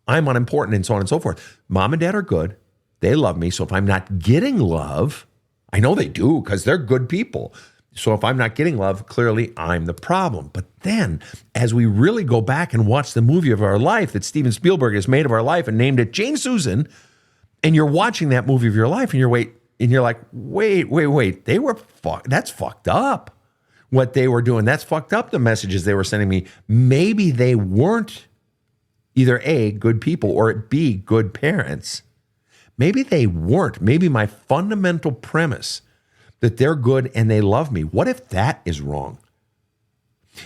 I'm unimportant, and so on and so forth. Mom and Dad are good. They love me. So if I'm not getting love, I know they do because they're good people. So if I'm not getting love, clearly I'm the problem. But then as we really go back and watch the movie of our life that Steven Spielberg has made of our life and named it Jane Susan, and you're watching that movie of your life and you're like, wait, that's fucked up. What they were doing, that's fucked up. The messages they were sending me, maybe they weren't either A, good people, or B, good parents. Maybe they weren't. Maybe my fundamental premise that they're good and they love me, what if that is wrong?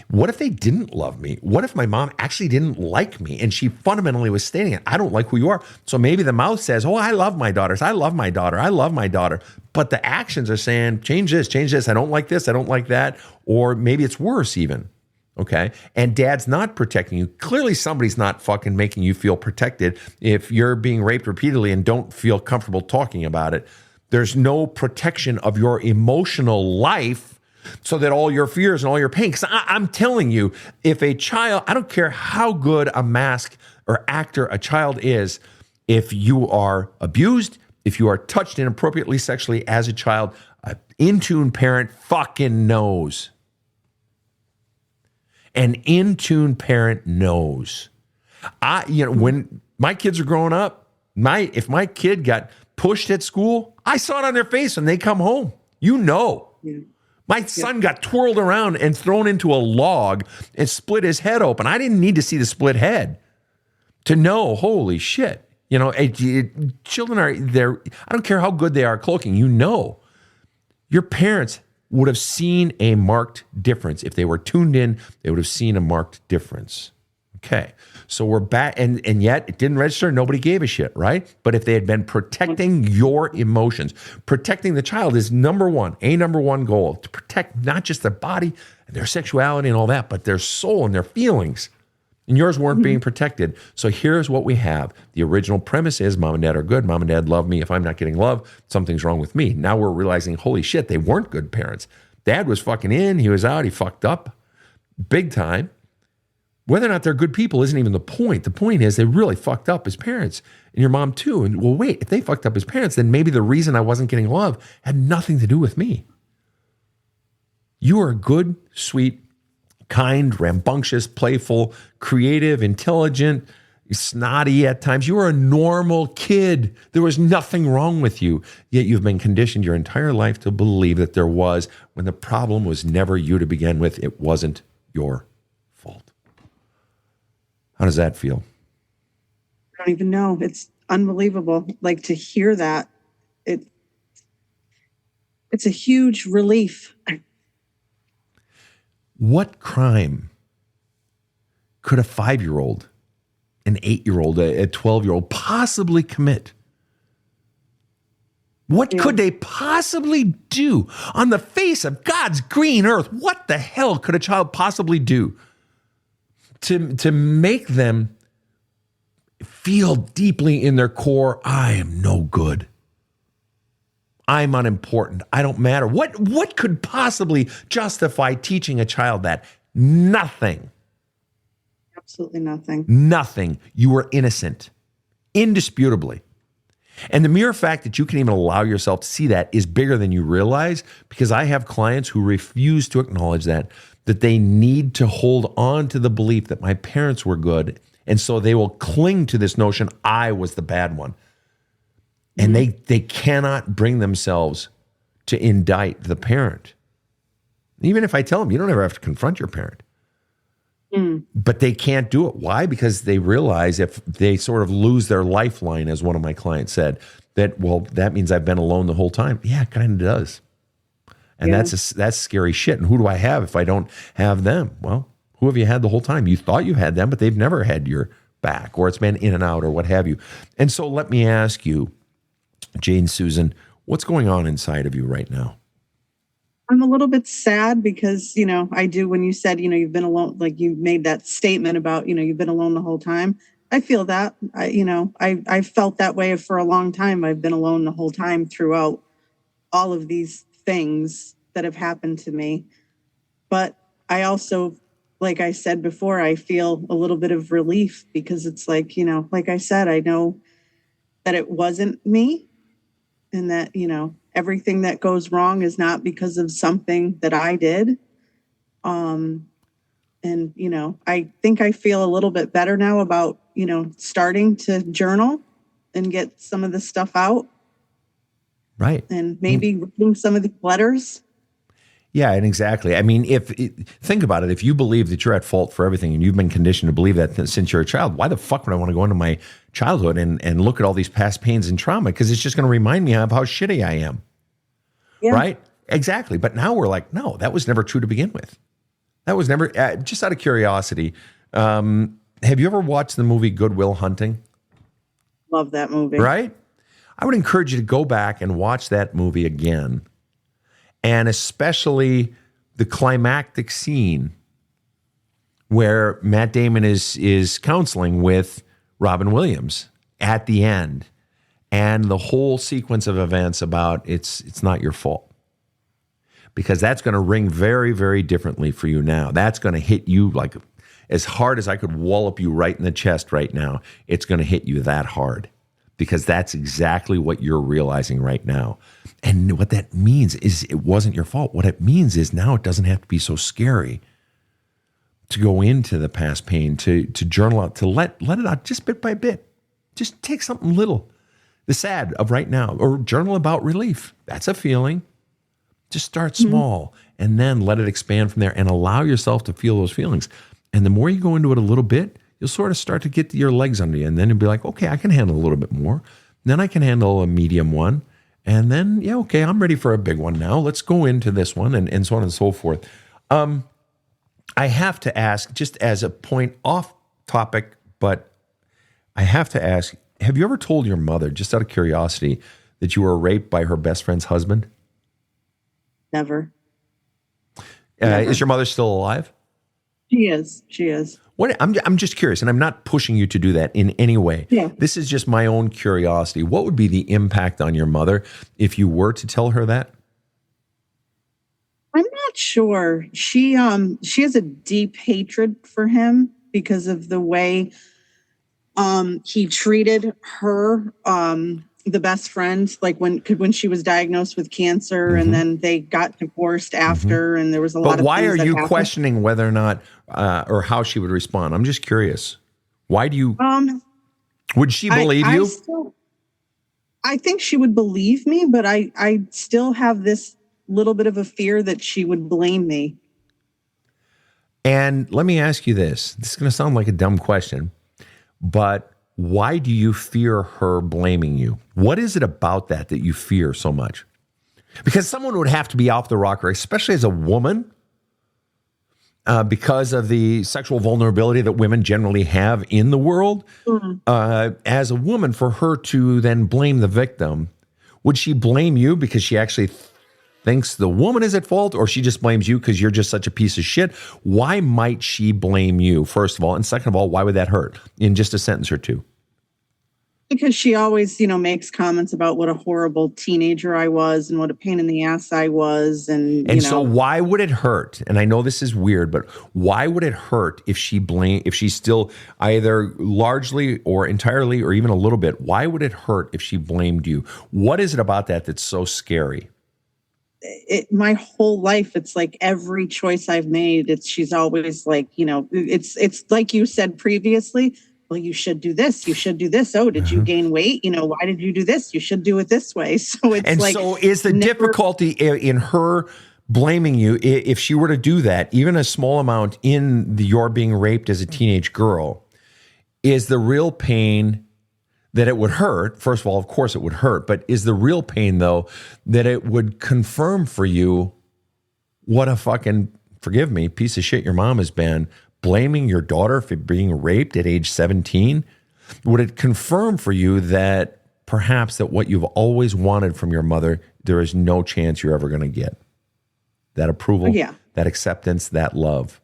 What if they didn't love me? What if my mom actually didn't like me and she fundamentally was stating it? I don't like who you are. So maybe the mouth says, oh, I love my daughters. I love my daughter. I love my daughter. But the actions are saying, change this. I don't like this. I don't like that. Or maybe it's worse even. Okay. And Dad's not protecting you. Clearly somebody's not fucking making you feel protected if you're being raped repeatedly and don't feel comfortable talking about it. There's no protection of your emotional life so that all your fears and all your pain, because I'm telling you, if a child, I don't care how good a mask or actor a child is, if you are abused, if you are touched inappropriately sexually as a child, an in-tune parent fucking knows. An in-tune parent knows. When my kids are growing up, if my kid got pushed at school, I saw it on their face when they come home. You know. Yeah. My son got twirled around and thrown into a log and split his head open. I didn't need to see the split head to know, holy shit. Children are there. I don't care how good they are at cloaking. Your parents would have seen a marked difference. If they were tuned in, they would have seen a marked difference. Okay. So we're back, and yet it didn't register. Nobody gave a shit, right? But if they had been protecting your emotions, protecting the child is number one goal, to protect not just their body and their sexuality and all that, but their soul and their feelings. And yours weren't being protected. So here's what we have. The original premise is Mom and Dad are good. Mom and Dad love me. If I'm not getting love, something's wrong with me. Now we're realizing, holy shit, they weren't good parents. Dad was fucking in. He was out. He fucked up big time. Whether or not they're good people isn't even the point. The point is they really fucked up as parents, and your mom too. And well, wait, if they fucked up as parents, then maybe the reason I wasn't getting love had nothing to do with me. You are a good, sweet, kind, rambunctious, playful, creative, intelligent, snotty at times. You are a normal kid. There was nothing wrong with you. Yet you've been conditioned your entire life to believe that there was, when the problem was never you to begin with. It wasn't your fault. How does that feel? I don't even know. It's unbelievable. Like to hear that, it's a huge relief. What crime could a 5-year-old, an 8-year-old, a 12-year-old possibly commit? What could they possibly do on the face of God's green earth? What the hell could a child possibly do to make them feel deeply in their core, I am no good. I'm unimportant. I don't matter. What could possibly justify teaching a child that? Nothing. Absolutely nothing. Nothing. You are innocent. Indisputably. And the mere fact that you can even allow yourself to see that is bigger than you realize, because I have clients who refuse to acknowledge that they need to hold on to the belief that my parents were good And so they will cling to this notion, I was the bad one. And they cannot bring themselves to indict the parent. Even if I tell them, you don't ever have to confront your parent. But they can't do it. Why? Because they realize if they sort of lose their lifeline, as one of my clients said, that, well, that means I've been alone the whole time. Yeah, it kind of does. And that's scary shit. And who do I have if I don't have them? Well, who have you had the whole time? You thought you had them, but they've never had your back, or it's been in and out, or what have you. And so let me ask you, Jane Susan, what's going on inside of you right now? I'm a little bit sad because, I do, when you said, you've been alone, like you made that statement about, you've been alone the whole time. I feel that, I felt that way for a long time. I've been alone the whole time throughout all of these things that have happened to me. But I also, like I said before, I feel a little bit of relief because it's like, like I said, I know that it wasn't me and that, everything that goes wrong is not because of something that I did. And, I think I feel a little bit better now about, starting to journal and get some of the stuff out. Right. And maybe reading some of the letters. Yeah, and exactly. I mean, think about it. If you believe that you're at fault for everything and you've been conditioned to believe that since you're a child, why the fuck would I want to go into my childhood and look at all these past pains and trauma? Because it's just going to remind me of how shitty I am. Yeah. Right? Exactly. But now we're like, no, that was never true to begin with. That was never, just out of curiosity, have you ever watched the movie Good Will Hunting? Love that movie. Right? I would encourage you to go back and watch that movie again. And especially the climactic scene where Matt Damon is counseling with Robin Williams at the end, and the whole sequence of events about it's not your fault. Because that's going to ring very, very differently for you now. That's going to hit you like as hard as I could wallop you right in the chest right now. It's going to hit you that hard. Because that's exactly what you're realizing right now. And what that means is it wasn't your fault. What it means is now it doesn't have to be so scary to go into the past pain, to journal out, to let it out just bit by bit. Just take something little, the sad of right now, or journal about relief. That's a feeling. Just start small and then let it expand from there and allow yourself to feel those feelings. And the more you go into it a little bit, you'll sort of start to get your legs under you, and then you'll be like, okay, I can handle a little bit more. Then I can handle a medium one. And then, yeah, okay, I'm ready for a big one now. Let's go into this one, and so on and so forth. I have to ask, just as a point off topic, but I have to ask, have you ever told your mother, just out of curiosity, that you were raped by her best friend's husband? Never. Is your mother still alive? She is. What I'm just curious, and I'm not pushing you to do that in any way. Yeah. This is just my own curiosity. What would be the impact on your mother if you were to tell her that? I'm not sure. She has a deep hatred for him because of the way he treated her, the best friend, like when she was diagnosed with cancer, and then they got divorced after, and there was a lot of things. But why are you happened. questioning whether or not or how she would respond? I'm just curious. Why do you? Would she believe you? I think she would believe me, but I still have this little bit of a fear that she would blame me. And let me ask you this. This is going to sound like a dumb question, but why do you fear her blaming you? What is it about that you fear so much? Because someone would have to be off the rocker, especially as a woman, because of the sexual vulnerability that women generally have in the world. As a woman, for her to then blame the victim, would she blame you because she actually thinks the woman is at fault, or she just blames you because you're just such a piece of shit? Why might she blame you, first of all? And second of all, why would that hurt? In just a sentence or two. Because she always, makes comments about what a horrible teenager I was and what a pain in the ass I was. And so why would it hurt? And I know this is weird, but why would it hurt if she still either largely or entirely or even a little bit, why would it hurt if she blamed you? What is it about that that's so scary? My whole life, it's like every choice I've made, she's always like, it's like you said previously, well, you should do this. You should do this. Oh, did you gain weight? Why did you do this? You should do it this way. So it's and like, so is the difficulty in her blaming you if she were to do that, even a small amount in your being raped as a teenage girl, is the real pain that it would hurt? First of all, of course it would hurt, but is the real pain though that it would confirm for you what a fucking, forgive me, piece of shit your mom has been, blaming your daughter for being raped at age 17? Would it confirm for you that perhaps that what you've always wanted from your mother, there is no chance you're ever going to get? That approval, that acceptance, that love.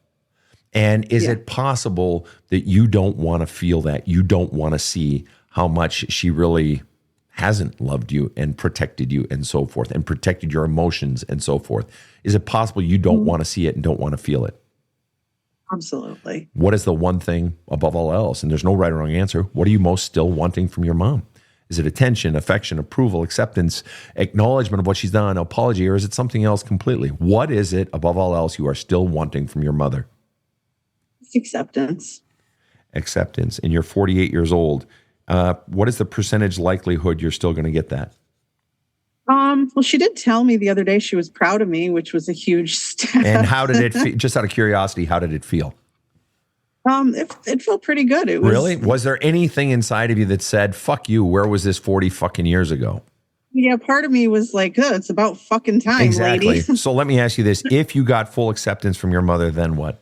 And is it possible that you don't want to feel that? You don't want to see how much she really hasn't loved you and protected you and so forth, and protected your emotions and so forth? Is it possible you don't want to see it and don't want to feel it? Absolutely. What is the one thing above all else? And there's no right or wrong answer. What are you most still wanting from your mom? Is it attention, affection, approval, acceptance, acknowledgement of what she's done, apology, or is it something else completely? What is it above all else you are still wanting from your mother? Acceptance. Acceptance. And you're 48 years old. What is the percentage likelihood you're still going to get that? Well, she did tell me the other day she was proud of me, which was a huge step. And how did it feel? Just out of curiosity, how did it feel? It felt pretty good. It was, really? Was there anything inside of you that said, fuck you, where was this 40 fucking years ago? Yeah, part of me was like, it's about fucking time, exactly. lady. So let me ask you this. If you got full acceptance from your mother, then what?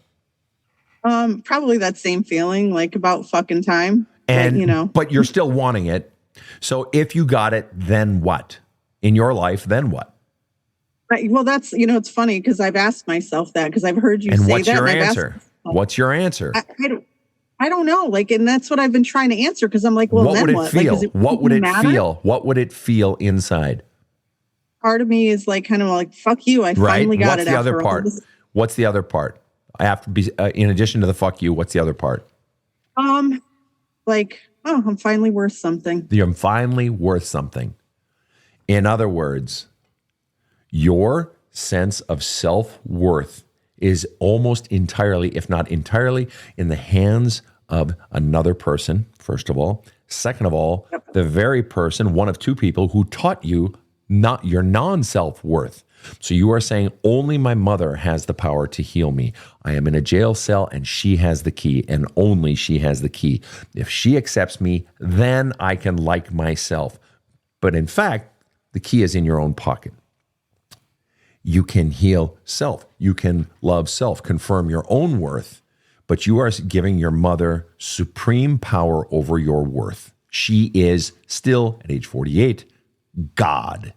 Probably that same feeling, like about fucking time. And, but you're still wanting it. So if you got it, then what? In your life, then what? Right. Well, that's, it's funny because I've asked myself that because I've heard you say that. And what's your answer? What's your answer? I don't know. Like, and that's what I've been trying to answer because I'm like, well, what would it feel? Like, what would it feel? What would it feel inside? Part of me is like, kind of like, fuck you. I finally got it. What's the other part? What's the other part? I have to be, in addition to the fuck you, what's the other part? Like, oh, I'm finally worth something. You're finally worth something. In other words, your sense of self-worth is almost entirely, if not entirely, in the hands of another person, first of all. Second of all, the very person, one of two people who taught you not your non-self-worth. So you are saying only my mother has the power to heal me. I am in a jail cell and she has the key, and only she has the key. If she accepts me, then I can like myself. But in fact, the key is in your own pocket. You can heal self. You can love self, confirm your own worth, but you are giving your mother supreme power over your worth. She is still, at age 48, God.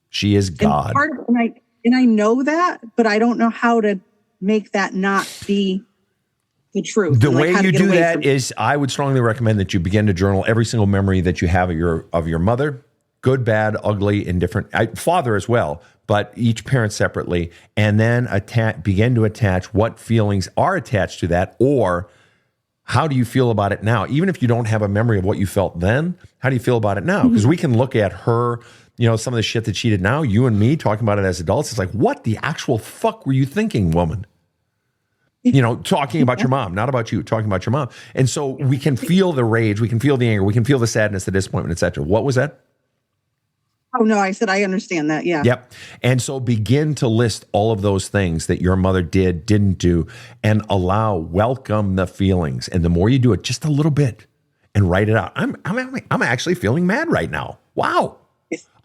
She is God. And I know that, but I don't know how to make that not be the truth. The way you do that is, I would strongly recommend that you begin to journal every single memory that you have of your mother, good, bad, ugly, indifferent, father as well, but each parent separately, and then begin to attach what feelings are attached to that, or how do you feel about it now? Even if you don't have a memory of what you felt then, how do you feel about it now? Because we can look at her, some of the shit that she did now, you and me talking about it as adults. It's like, what the actual fuck were you thinking, woman? Talking about your mom, not about you, talking about your mom. And so we can feel the rage, we can feel the anger, we can feel the sadness, the disappointment, etc. What was that? Oh, no, I said, I understand that. Yeah. Yep. And so begin to list all of those things that your mother did, didn't do, and welcome the feelings. And the more you do it, just a little bit, and write it out. I'm actually feeling mad right now. Wow.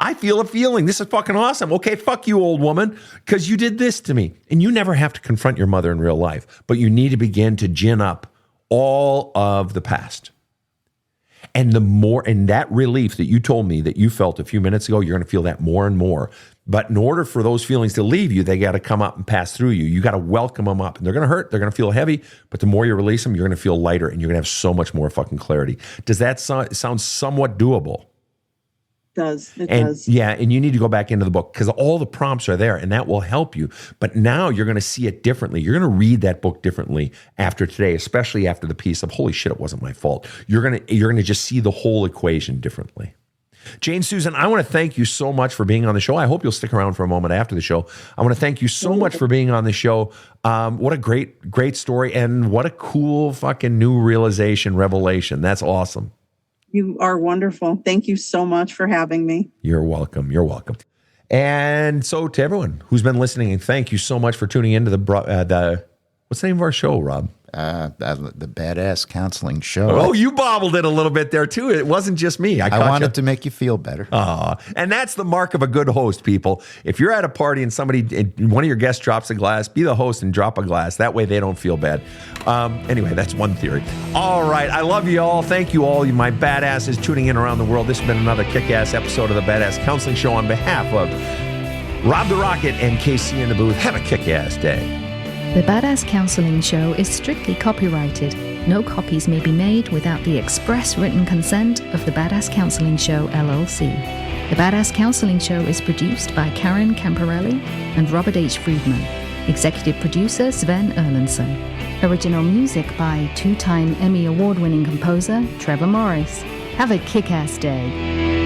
I feel a feeling. This is fucking awesome. Okay, fuck you, old woman, because you did this to me. And you never have to confront your mother in real life, but you need to begin to gin up all of the past. And the more, and that relief that you told me that you felt a few minutes ago, you're going to feel that more and more. But in order for those feelings to leave you, they got to come up and pass through you. You got to welcome them up. And they're going to hurt. They're going to feel heavy. But the more you release them, you're going to feel lighter, and you're going to have so much more fucking clarity. Does that sound somewhat doable? It does. Yeah, and you need to go back into the book because all the prompts are there, and that will help you. But now you're going to see it differently. You're going to read that book differently after today, especially after the piece of holy shit, it wasn't my fault. You're going to just see the whole equation differently. Jane Susan, I want to thank you so much for being on the show. I hope you'll stick around for a moment after the show. I want to thank you so much for being on the show. What a great story, and what a cool fucking new revelation. That's awesome. You are wonderful. Thank you so much for having me. You're welcome. You're welcome. And so to everyone who's been listening, and thank you so much for tuning into the what's the name of our show, Rob? The Badass Counseling Show. Oh, you bobbled it a little bit there too. It wasn't just me. I wanted to make you feel better. And that's the mark of a good host, people. If you're at a party and one of your guests drops a glass, be the host and drop a glass. That way they don't feel bad. Anyway, that's one theory. All right. I love you all. Thank you all, my badasses tuning in around the world. This has been another kick-ass episode of the Badass Counseling Show. On behalf of Rob the Rocket and KC in the booth, have a kick-ass day. The Badass Counseling Show is strictly copyrighted. No copies may be made without the express written consent of the Badass Counseling Show, LLC. The Badass Counseling Show is produced by Karen Camparelli and Robert H. Friedman. Executive producer Sven Erlandson. Original music by two-time Emmy Award-winning composer Trevor Morris. Have a kick-ass day.